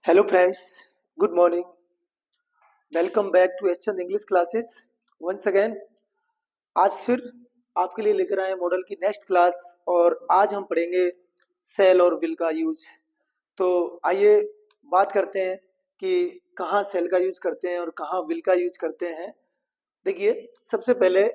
Hello friends, good morning. Welcome back to S Chand English classes once again. आज फिर आपके लिए लेकर आए हैं मॉडल की नेक्स्ट क्लास और आज हम पढ़ेंगे सेल और विल का यूज। तो आइए बात करते हैं कि कहाँ सेल का यूज करते हैं और कहाँ विल का यूज करते हैं। देखिए, सबसे पहले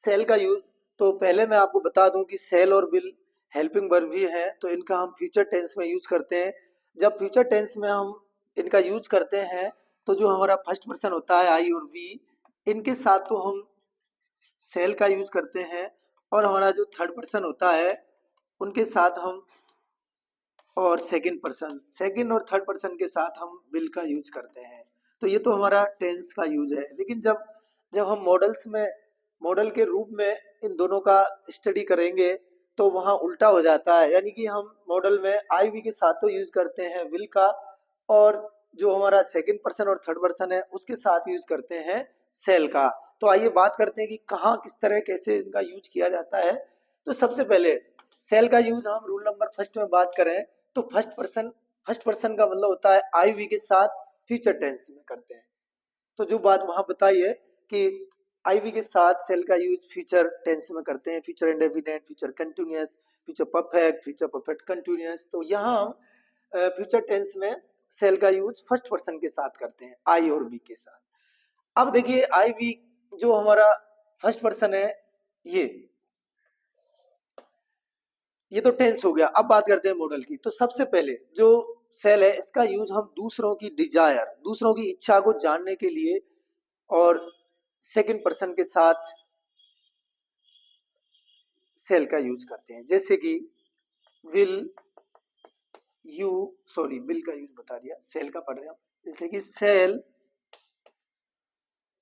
सेल का यूज, तो पहले मैं आपको बता दूं कि सेल और विल हेल्पिंग वर्ब भी है, तो इनका हम फ्यूचर टेंस में यूज करते हैं। जब फ्यूचर टेंस में हम इनका यूज करते हैं तो जो हमारा फर्स्ट पर्सन होता है आई और वी, इनके साथ तो हम सेल का यूज करते हैं और हमारा जो थर्ड पर्सन होता है उनके साथ हम, और सेकंड और थर्ड पर्सन के साथ हम विल का यूज करते हैं। तो ये तो हमारा टेंस का यूज है। लेकिन जब जब हम मॉडल्स में मॉडल के रूप में इन दोनों का स्टडी करेंगे तो वहाँ उल्टा हो जाता है, यानी कि हम मॉडल में आई वी के साथ तो यूज करते हैं विल का, और जो हमारा सेकंड पर्सन और थर्ड पर्सन है उसके साथ यूज करते हैं सेल का। तो आइए बात करते हैं कि कहाँ किस तरह कैसे इनका यूज किया जाता है। तो सबसे पहले सेल का यूज हम रूल नंबर फर्स्ट में बात करें तो फर्स्ट पर्सन का मतलब होता है आई वी के साथ फ्यूचर टेंस में करते हैं। तो जो बात वहां बताई है कि आईवी के साथ सेल का यूज फ्यूचर टेंस में करते हैं, future indefinite, future continuous, future perfect, future perfect continuous. तो यहाँ हम फ्यूचर टेंस में सेल का यूज फर्स्ट पर्सन के साथ करते हैं, आई और वी के साथ। अब देखिए, आई वी जो हमारा फर्स्ट पर्सन है, ये ये तो टेंस हो गया। अब बात करते हैं मॉडल की। तो सबसे पहले जो सेल है इसका यूज हम दूसरों की डिजायर, दूसरों की इच्छा को जानने के लिए और सेकंड पर्सन के साथ सेल का यूज करते हैं। जैसे कि विल यू, सॉरी विल का यूज बता दिया, सेल का पढ़ रहे हैं हम। जैसे कि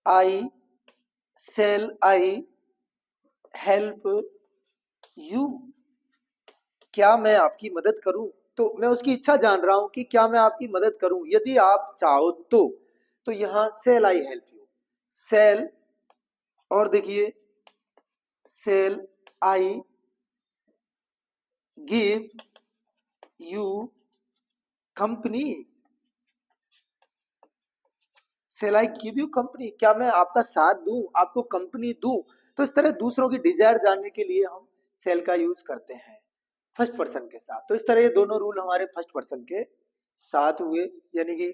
आई सेल आई हेल्प यू, क्या मैं आपकी मदद करूं। तो मैं उसकी इच्छा जान रहा हूं कि क्या मैं आपकी मदद करूं यदि आप चाहो तो यहां shall I help you, shall, और देखिए shall I give you company, shall I give you company, क्या मैं आपका साथ दूं, आपको कंपनी दूं। तो इस तरह दूसरों की डिजायर जानने के लिए हम सेल का यूज करते हैं फर्स्ट पर्सन के साथ। तो इस तरह ये दोनों रूल हमारे फर्स्ट पर्सन के साथ हुए, यानी कि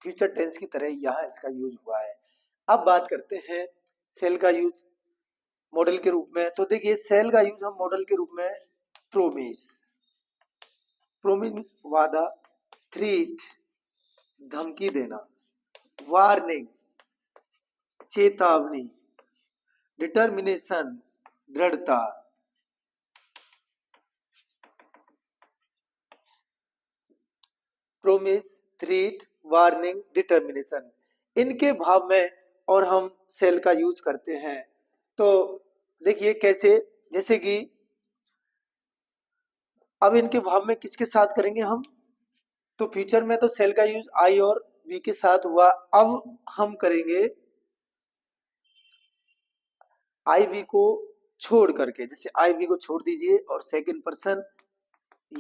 फ्यूचर टेंस की तरह यहाँ इसका यूज हुआ है। अब बात करते हैं सेल का यूज मॉडल के रूप में। तो देखिए, सेल का यूज हम मॉडल के रूप में प्रोमिस, प्रोमिस वादा, थ्रीट धमकी देना, वार्निंग चेतावनी, डिटर्मिनेशन दृढ़ता, प्रोमिस, थ्रीट, वार्निंग, डिटर्मिनेशन, इनके भाव में और हम सेल का यूज करते हैं। तो देखिए कैसे, जैसे कि अब इनके भाव में किसके साथ करेंगे हम। तो फ्यूचर में तो सेल का यूज आई और वी के साथ हुआ। अब हम करेंगे आई वी को छोड़ करके, जैसे आई वी को छोड़ दीजिए और सेकंड पर्सन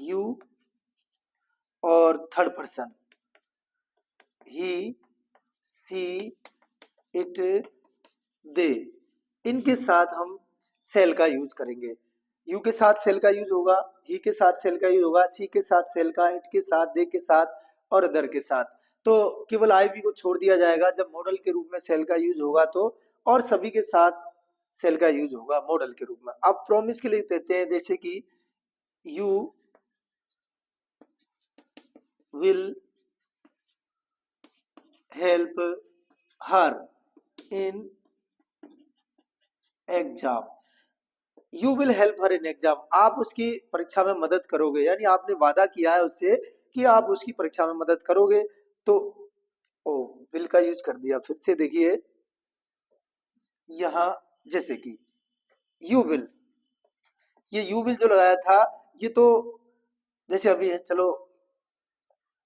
यू और third person he she it दे, इनके साथ हम सेल का यूज करेंगे। यू के साथ सेल का यूज होगा, ही के साथ सेल का यूज होगा, सी के साथ सेल का, इट के साथ, दे के साथ और अदर के साथ। तो केवल आई वी को छोड़ दिया जाएगा जब मॉडल के रूप में सेल का यूज होगा तो, और सभी के साथ सेल का यूज होगा मॉडल के रूप में। अब प्रॉमिस के लिए देते हैं, जैसे कि you will help her in exam, you will help her in exam, आप उसकी परीक्षा में मदद करोगे, यानी आपने वादा किया है उससे कि आप उसकी परीक्षा में मदद करोगे। तो ओ, विल का यूज कर दिया। फिर से देखिए यहां, जैसे कि यू विल, ये यू विल जो लगाया था ये तो जैसे अभी है, चलो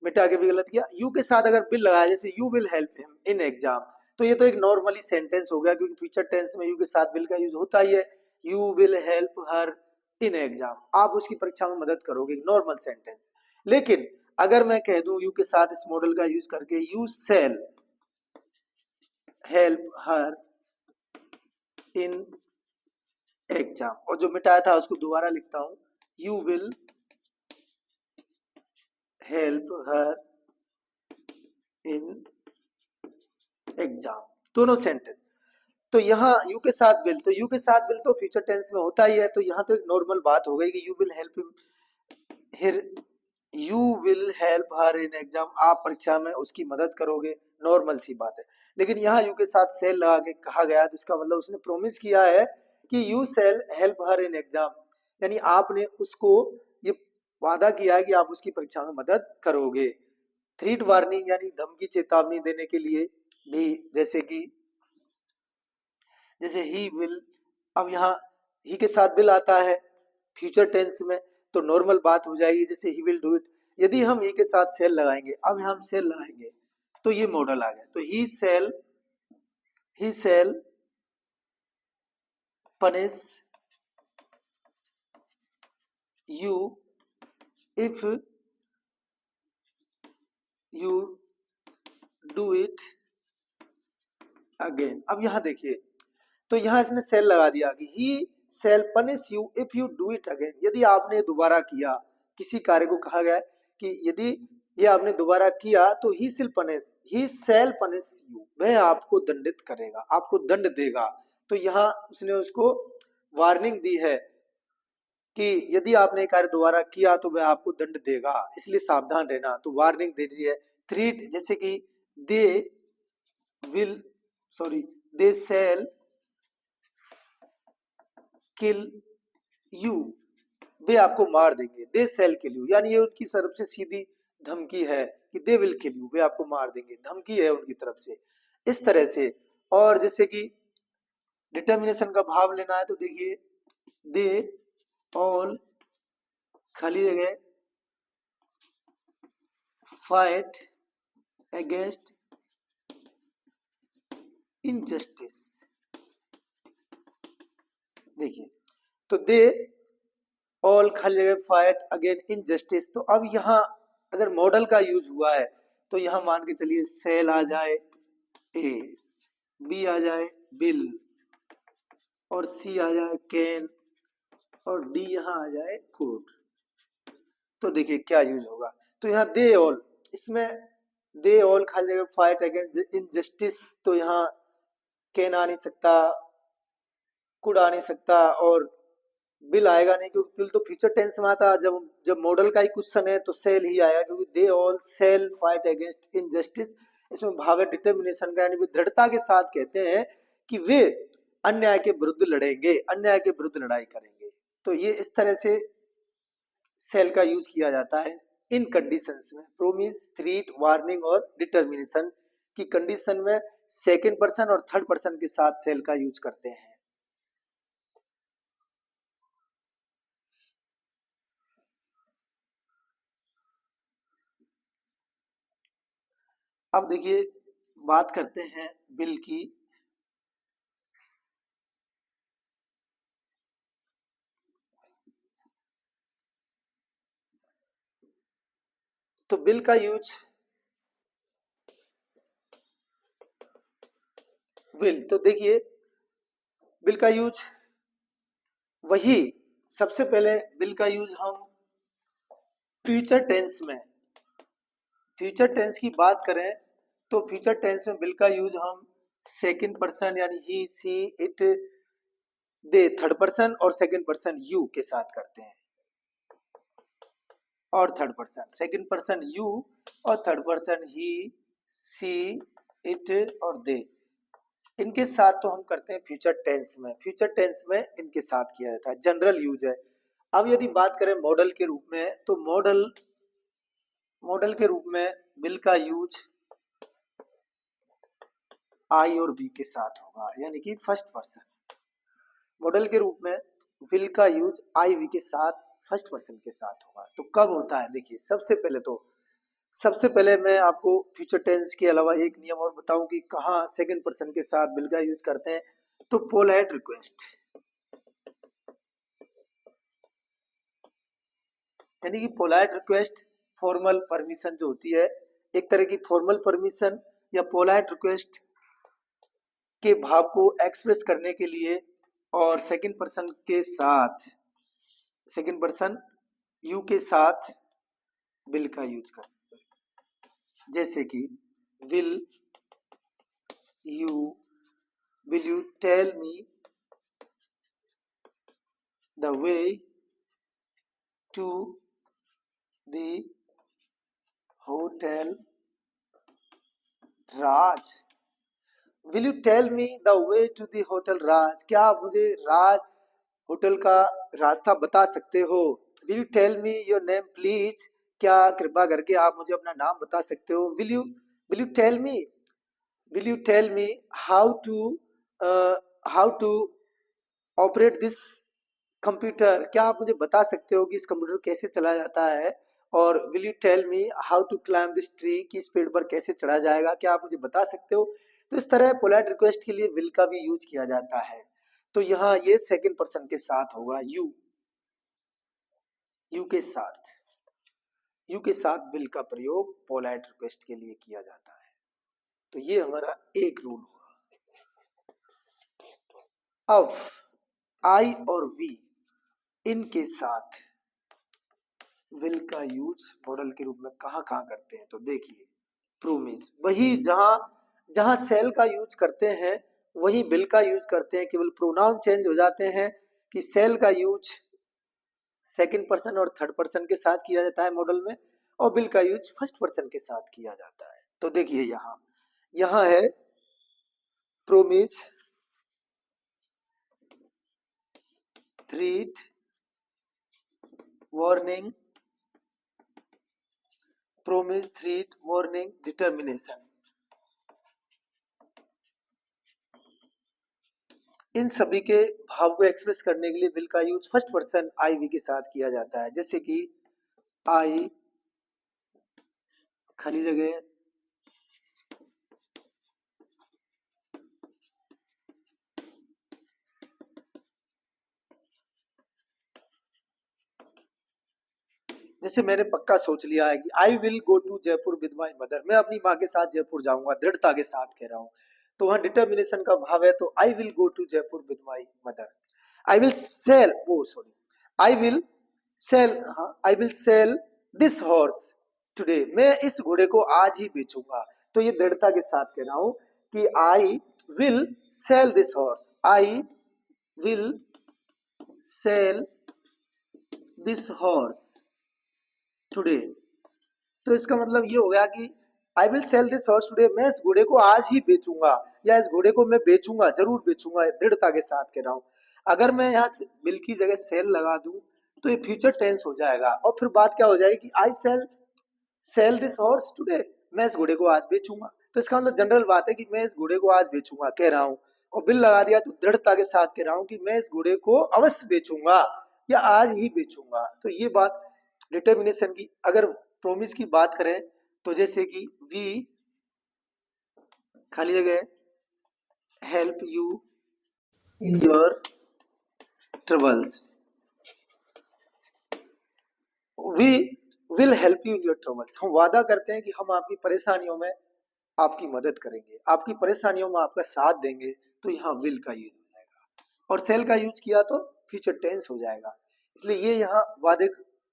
मिटा के भी गलत किया। यू के साथ अगर विल लगाया, जैसे you will help him in exam, तो ये तो एक नॉर्मली सेंटेंस हो गया, क्योंकि फ्यूचर टेंस में यू के साथ विल का यूज होता ही है। You will help her in exam, आप उसकी परीक्षा में मदद करोगे, नॉर्मल सेंटेंस। लेकिन अगर मैं कह दूं यू के साथ इस मॉडल का यूज करके, you shall help her in exam, और जो मिटाया था उसको दोबारा लिखता हूं, you will help her in exam, दोनों सेंटेंस। तो यहाँ यू के साथ विल, तो यू के साथ विल तो फ्यूचर टेंस में होता ही है, तो यहाँ तो एक नॉर्मल बात हो गई कि you will help him, you will help her in exam, आप परीक्षा में उसकी मदद करोगे, नॉर्मल सी बात है। लेकिन यहाँ यू के साथ सेल लगा के कहा गया, तो इसका मतलब उसने प्रोमिस किया है कि you shall help her in exam, यानी आपने उसको ये वादा किया है कि आप उसकी परीक्षा में मदद करोगे। थ्रीट वार्निंग यानी धमकी चेतावनी देने के लिए भी, जैसे ही विल, अब यहाँ ही के साथ विल आता है फ्यूचर टेंस में, तो नॉर्मल बात हो जाएगी जैसे ही विल डू इट। यदि हम ही के साथ सेल लगाएंगे, अब हम सेल लगाएंगे तो ये मॉडल आ गया, तो he shall punish you if you do it again. अब यहाँ देखिए, तो यहाँ इसने सेल लगा दिया कि he shall punish you if you do it again, यदि आपने दोबारा किया किसी कार्य को, कहा गया है कि यदि ये आपने दोबारा किया तो ही सेल पनिश यू, वह आपको दंडित करेगा, आपको दंड देगा। तो यहाँ उसने उसको वार्निंग दी है कि यदि आपने कार्य दोबारा किया तो वह आपको दंड देगा, इसलिए सावधान रहना, तो वार्निंग दे दी है। थ्रीट, जैसे कि they will sorry they shall kill you, वे आपको मार देंगे, दे सेल किल यू, यानी ये उनकी तरफ से सीधी धमकी है कि दे विल किल यू, वे आपको मार देंगे, धमकी है उनकी तरफ से, इस तरह से। और जैसे कि डिटर्मिनेशन का भाव लेना है, तो देखिए दे ऑल खाली जगह फाइट अगेंस्ट इनजस्टिस, देखिए तो दे ऑल खाली जगह फाइट अगेन इनजस्टिस, तो अब यहाँ अगर मॉडल का यूज हुआ है तो यहाँ मान के चलिए सेल आ जाए ए, बी आ जाए बिल, और सी आ जाए कैन, और डी यहाँ आ जाए कुड। तो देखिए क्या यूज होगा, तो यहाँ दे ऑल, इसमें दे ऑल खाली जगह फाइट अगेंस्ट इनजस्टिस, तो यहाँ कैन आ नहीं सकता, कुड आ नहीं सकता, और बिल आएगा नहीं, क्योंकि बिल तो फ्यूचर टेंस में आता, जब जब मॉडल का ही क्वेश्चन है तो सेल ही आएगा, क्योंकि they all shall fight against injustice, इसमें भाव है डिटर्मिनेशन का, यानी दृढ़ता के साथ कहते हैं कि वे अन्याय के विरुद्ध लड़ेंगे, अन्याय के विरुद्ध लड़ाई करेंगे। तो ये इस तरह से सेल का यूज किया जाता है इन कंडीशंस में, प्रोमिस, थ्रीट, वार्निंग और डिटर्मिनेशन की कंडीशन में सेकंड पर्सन और थर्ड पर्सन के साथ सेल का यूज करते हैं। अब देखिए बात करते हैं बिल की। तो बिल का यूज, विल, तो देखिए बिल का यूज वही, सबसे पहले बिल का यूज हम फ्यूचर टेंस में, फ्यूचर टेंस की बात करें तो फ्यूचर टेंस में बिल का यूज हम सेकंड पर्सन यानी he she it they third person और सेकंड पर्सन यू के साथ करते हैं, और third person second person you, और third person he she it और दे, इनके साथ तो हम करते हैं फ्यूचर टेंस में, फ्यूचर टेंस में इनके साथ किया जाता है, जनरल यूज है। अब यदि बात करें मॉडल के रूप में, तो मॉडल के रूप में बिल का यूज आई और बी के साथ होगा, यानी कि फर्स्ट पर्सन। मॉडल के रूप में विल का यूज आई वी के साथ फर्स्ट पर्सन के साथ होगा। तो कब होता है, देखिए सबसे पहले मैं आपको फ्यूचर टेंस के अलावा एक नियम और बताऊं कि कहाँ सेकंड पर्सन के साथ विल का यूज करते हैं। तो पोलाइट रिक्वेस्ट, यानी कि पोलाइट रिक्वेस्ट फॉर्मल परमिशन जो होती है, एक तरह की फॉर्मल परमिशन या पोलाइट रिक्वेस्ट के भाव को एक्सप्रेस करने के लिए, और सेकंड पर्सन के साथ, सेकंड पर्सन यू के साथ विल का यूज करते हैं। जैसे कि will you tell me the way to the hotel Raj. Will you tell me the way to the hotel Raj, क्या आप मुझे राज होटल का रास्ता बता सकते हो। Will you tell me your name please, क्या कृपा करके आप मुझे अपना नाम बता सकते हो। Will you tell me, will you tell me how to operate this computer, क्या आप मुझे बता सकते हो कि इस कंप्यूटर कैसे चलाया जाता है। और will you tell me how to climb this tree, कि इस पेड़ पर कैसे चढ़ा जाएगा, क्या आप मुझे बता सकते हो। तो इस तरह पोलाइट रिक्वेस्ट के लिए विल का भी यूज किया जाता है। तो यहाँ ये सेकंड पर्सन के साथ होगा यू, यू के साथ, यू के साथ विल का प्रयोग पोलाइट रिक्वेस्ट के लिए किया जाता है। तो ये हमारा एक रूल हुआ। अब आई और वी, इनके साथ विल का यूज मॉडल के रूप में कहाँ कहाँ करते हैं। तो देखिए, प्रोमिस, वही जहां जहां सेल का यूज करते हैं वही विल का यूज करते हैं, केवल प्रोनाउन चेंज हो जाते हैं कि सेल का यूज सेकंड पर्सन और थर्ड पर्सन के साथ किया जाता है मॉडल में, और विल का यूज फर्स्ट पर्सन के साथ किया जाता है। तो देखिए यहाँ यहाँ है promise, threat, warning, promise, threat, warning, determination. इन सभी के भाव को एक्सप्रेस करने के लिए विल का use first person I we के साथ किया जाता है। जैसे कि आई, खाली जगह, जैसे मैंने पक्का सोच लिया है कि I will go to Jaipur with my mother, मैं अपनी माँ के साथ जयपुर जाऊंगा, दृढ़ता के साथ कह रहा हूँ। तो वहां डिटर्मिनेशन का भाव है, तो I will go to Jaipur with my mother. I will sell, वो सॉरी, आई विल सेल, हाँ, I will sell this horse today, मैं इस घोड़े को आज ही बेचूंगा। तो ये दृढ़ता के साथ कह रहा हूं कि I will sell this horse, I will sell this horse today. तो इसका मतलब ये हो गया कि I will sell this horse today, मैं इस घोड़े को आज ही बेचूंगा, या इस घोड़े को मैं बेचूंगा, जरूर बेचूंगा, दृढ़ता के साथ कह रहा हूं। अगर मैं यहाँ विल की जगह सेल लगा दूं तो ये फ्यूचर टेंस हो जाएगा, और फिर बात क्या हो जाएगी, आई सेल दिस हॉर्स टुडे, मैं इस घोड़े को आज बेचूंगा। तो इसका मतलब जनरल बात है कि मैं इस घोड़े को आज बेचूंगा कह रहा हूँ, और बिल लगा दिया तो दृढ़ता के साथ कह रहा हूँ कि मैं इस घोड़े को अवश्य बेचूंगा या आज ही बेचूंगा। तो ये बात डिटर्मिनेशन की। अगर प्रोमिस की बात करें तो जैसे कि वी, खाली जगह, help you in your troubles, we will help you in your troubles, हम वादा करते हैं कि हम आपकी परेशानियों में आपकी मदद करेंगे, आपकी परेशानियों में आपका साथ देंगे। तो यहाँ विल का यूज हो जाएगा, और सेल का यूज किया तो फ्यूचर टेंस हो जाएगा। इसलिए ये यहाँ वादे,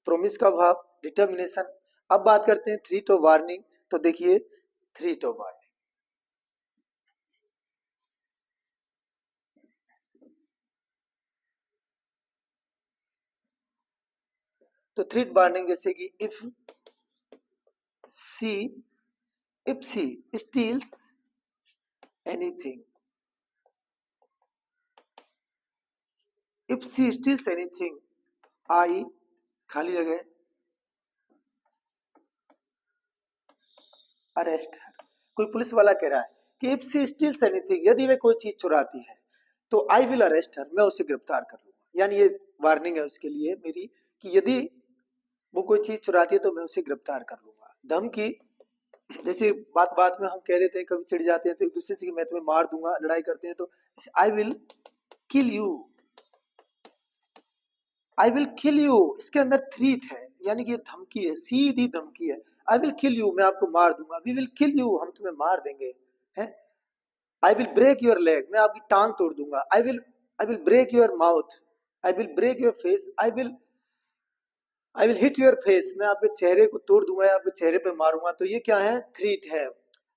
प्रोमिस का भाव, डिटर्मिनेशन। अब बात करते हैं थ्रेट ऑफ वार्निंग। तो देखिए, थ्रेट ऑफ वार्निंग, तो थ्रेट वार्निंग जैसे कि she if she steals anything, if she steals anything, I, खाली जगह, अरेस्ट हर। कोई पुलिस वाला कह रहा है कि इफ सी स्टील्स एनीथिंग, यदि वे कोई चीज चुराती है तो आई विल अरेस्ट हर, मैं उसे गिरफ्तार कर लूंगा। यानी ये वार्निंग है उसके लिए मेरी, कि यदि वो कोई चीज चुराती है तो मैं उसे गिरफ्तार कर लूंगा। धमकी, जैसे बात बात में हम कह देते हैं, कभी चिढ़ जाते हैं तो एक दूसरे से कि मैं तुम्हें मार दूंगा, लड़ाई करते हैं तो I will kill you, I will kill you, इसके अंदर थ्रेट है, यानी कि ये धमकी है, सीधी धमकी है। आई विल किल यू, मैं आपको मार दूंगा। वी विल किल यू, हम तुम्हें मार देंगे। है, I will break your leg, मैं आपकी टांग तोड़ दूंगा। I will break your mouth, I will break your face, I will hit your face, मैं आपके चेहरे को तोड़ दूंगा या आपके चेहरे पे मारूंगा। तो ये क्या है, थ्रीट है।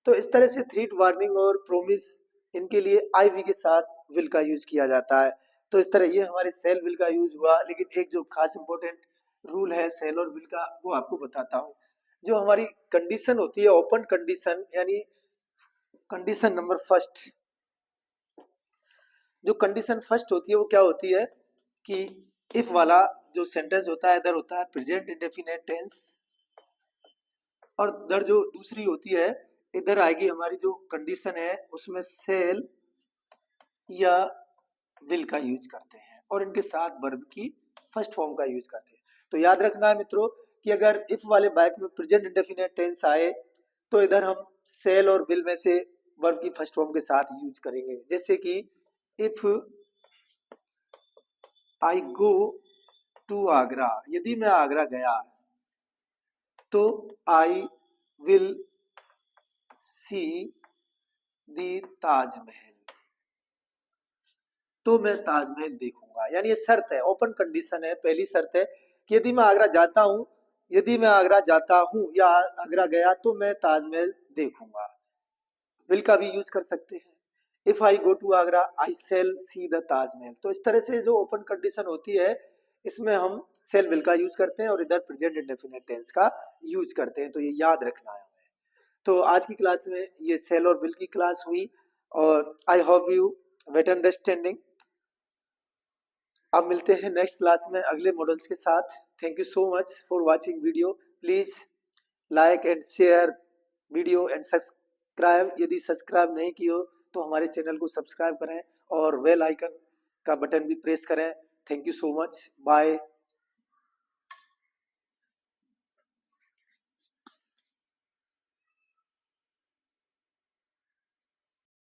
तो इस तरह से थ्रीट, वार्निंग और प्रोमिस, इनके लिए आईवी के साथ विल का यूज किया जाता है। तो इस तरह ये हमारे सेल विल का यूज हुआ। लेकिन एक जो खास इंपॉर्टेंट रूल है सेल और विल का, वो आपको बताता हूँ। जो हमारी कंडीशन होती है ओपन कंडीशन, यानी कंडीशन नंबर फर्स्ट, जो कंडीशन फर्स्ट होती है वो क्या होती है कि इफ वाला जो सेंटेंस होता है इधर होता है प्रेजेंट इंडेफिनिट टेंस, और इधर जो दूसरी होती है इधर आएगी हमारी जो कंडीशन है उसमें सेल या विल का यूज करते हैं, और इनके साथ वर्ब की फर्स्ट फॉर्म का यूज करते हैं। तो याद रखना है मित्रों कि अगर इफ वाले बैक में प्रेजेंट इंडेफिनिट टेंस आए तो इधर हम सेल और विल में से वर्ब की फर्स्ट फॉर्म के साथ यूज करेंगे। जैसे कि if I go to Agra, यदि मैं आगरा गया, तो आई विल सी दी ताजमहल, तो मैं ताजमहल देखूंगा। यानी ये शर्त है, ओपन कंडीशन है। पहली शर्त है कि यदि मैं आगरा जाता हूं, यदि मैं आगरा जाता हूं या आगरा गया तो मैं ताजमहल देखूंगा। विल का भी यूज कर सकते हैं। If I go to Agra I shall see the Taj Mahal. तो इस तरह से जो ओपन कंडीशन होती है इसमें हम सेल विल का यूज करते हैं और इधर प्रेजेंट इंडेफिनिट टेंस का यूज करते हैं। तो ये याद रखना है हमें। तो आज की क्लास में ये सेल और विल की क्लास हुई, और I hope you better understanding. अब मिलते हैं नेक्स्ट क्लास में अगले मॉडल्स के साथ। Thank you so much for watching video. Please like and share video and subscribe. यदि सब्सक्राइब नहीं किए हो तो हमारे चैनल को सब्सक्राइब करें और बेल आइकन का बटन भी प्रेस करें। Thank you so much, bye.